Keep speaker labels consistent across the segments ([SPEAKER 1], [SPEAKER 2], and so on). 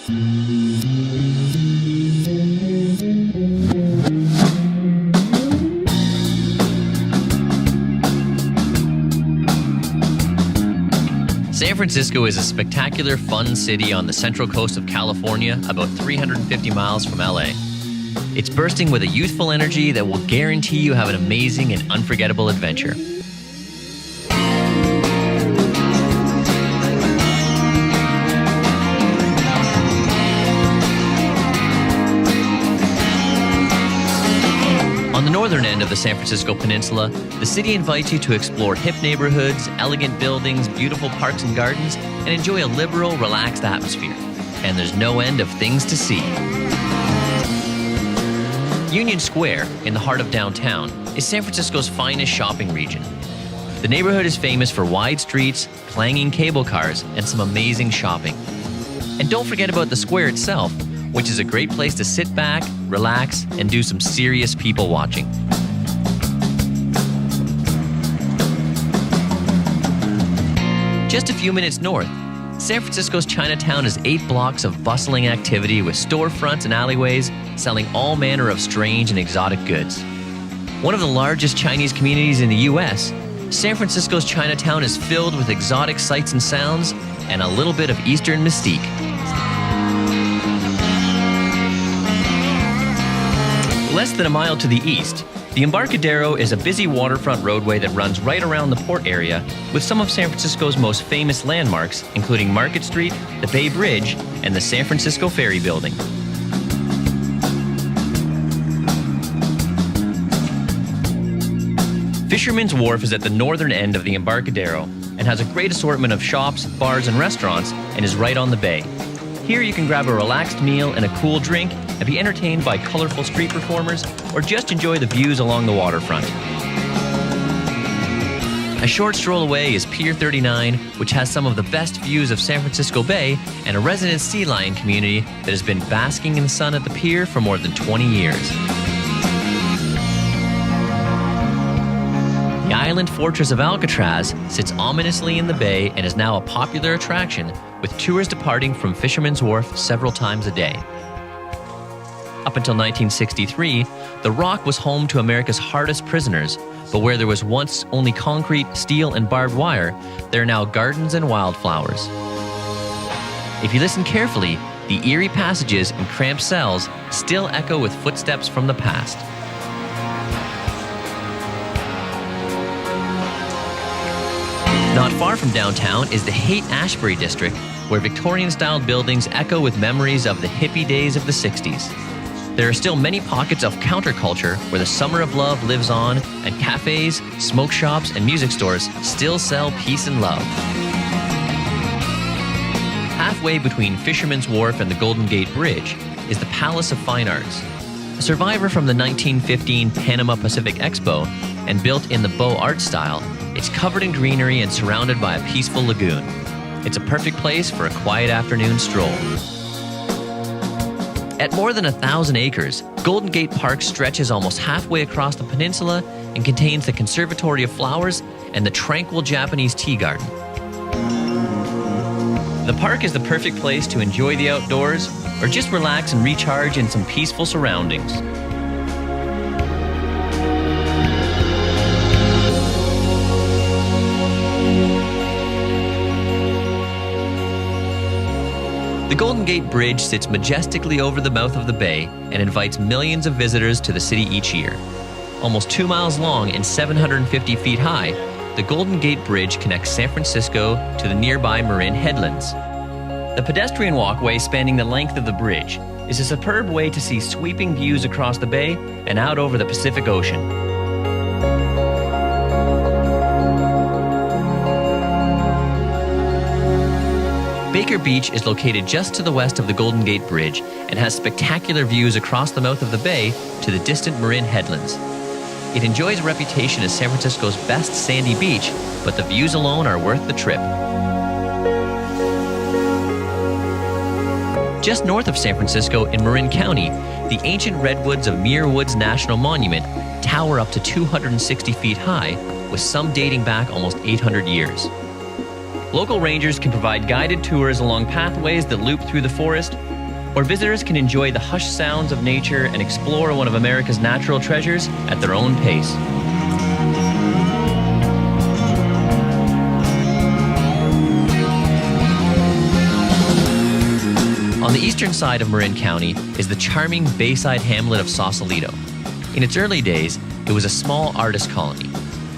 [SPEAKER 1] San Francisco is a spectacular, fun city on the central coast of California, about 350 miles from LA. It's bursting with a youthful energy that will guarantee you have an amazing and unforgettable adventure. On the northern end of the San Francisco Peninsula, the city invites you to explore hip neighborhoods, elegant buildings, beautiful parks and gardens, and enjoy a liberal, relaxed atmosphere. And there's no end of things to see. Union Square, in the heart of downtown, is San Francisco's finest shopping region. The neighborhood is famous for wide streets, clanging cable cars, and some amazing shopping. And don't forget about the square itself, which is a great place to sit back, relax, and do some serious people watching. Just a few minutes north, San Francisco's Chinatown is 8 blocks of bustling activity with storefronts and alleyways selling all manner of strange and exotic goods. One of the largest Chinese communities in the U.S., San Francisco's Chinatown is filled with exotic sights and sounds and a little bit of Eastern mystique. Less than a mile to the east, the Embarcadero is a busy waterfront roadway that runs right around the port area with some of San Francisco's most famous landmarks, including Market Street, the Bay Bridge, and the San Francisco Ferry Building. Fisherman's Wharf is at the northern end of the Embarcadero and has a great assortment of shops, bars, and restaurants and is right on the bay. Here you can grab a relaxed meal and a cool drink and be entertained by colorful street performers or just enjoy the views along the waterfront. A short stroll away is Pier 39, which has some of the best views of San Francisco Bay and a resident sea lion community that has been basking in the sun at the pier for more than 20 years. The island fortress of Alcatraz sits ominously in the bay and is now a popular attraction, with tours departing from Fisherman's Wharf several times a day. Up until 1963, the Rock was home to America's hardest prisoners, but where there was once only concrete, steel, and barbed wire, there are now gardens and wildflowers. If you listen carefully, the eerie passages and cramped cells still echo with footsteps from the past. Not far from downtown is the Haight-Ashbury district, where Victorian-styled buildings echo with memories of the hippie days of the 60s. There are still many pockets of counterculture where the summer of love lives on, and cafes, smoke shops, and music stores still sell peace and love. Halfway between Fisherman's Wharf and the Golden Gate Bridge is the Palace of Fine Arts. A survivor from the 1915 Panama Pacific Expo and built in the Beaux Arts style, it's covered in greenery and surrounded by a peaceful lagoon. It's a perfect place for a quiet afternoon stroll. At more than 1,000 acres, Golden Gate Park stretches almost halfway across the peninsula and contains the Conservatory of Flowers and the tranquil Japanese tea garden. The park is the perfect place to enjoy the outdoors or just relax and recharge in some peaceful surroundings. The Golden Gate Bridge sits majestically over the mouth of the bay and invites millions of visitors to the city each year. Almost 2 miles long and 750 feet high, the Golden Gate Bridge connects San Francisco to the nearby Marin Headlands. The pedestrian walkway spanning the length of the bridge is a superb way to see sweeping views across the bay and out over the Pacific Ocean. Baker Beach is located just to the west of the Golden Gate Bridge and has spectacular views across the mouth of the bay to the distant Marin Headlands. It enjoys a reputation as San Francisco's best sandy beach, but the views alone are worth the trip. Just north of San Francisco in Marin County, the ancient redwoods of Muir Woods National Monument tower up to 260 feet high, with some dating back almost 800 years. Local rangers can provide guided tours along pathways that loop through the forest, or visitors can enjoy the hushed sounds of nature and explore one of America's natural treasures at their own pace. On the eastern side of Marin County is the charming bayside hamlet of Sausalito. In its early days, it was a small artist colony,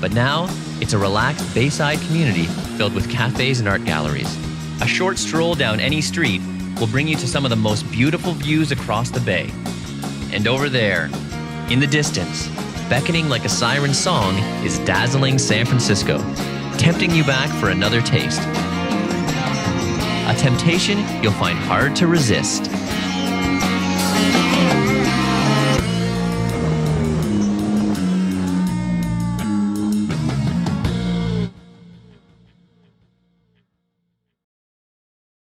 [SPEAKER 1] but now it's a relaxed bayside community filled with cafes and art galleries. A short stroll down any street will bring you to some of the most beautiful views across the bay. And over there, in the distance, beckoning like a siren song, is dazzling San Francisco, tempting you back for another taste. A temptation you'll find hard to resist.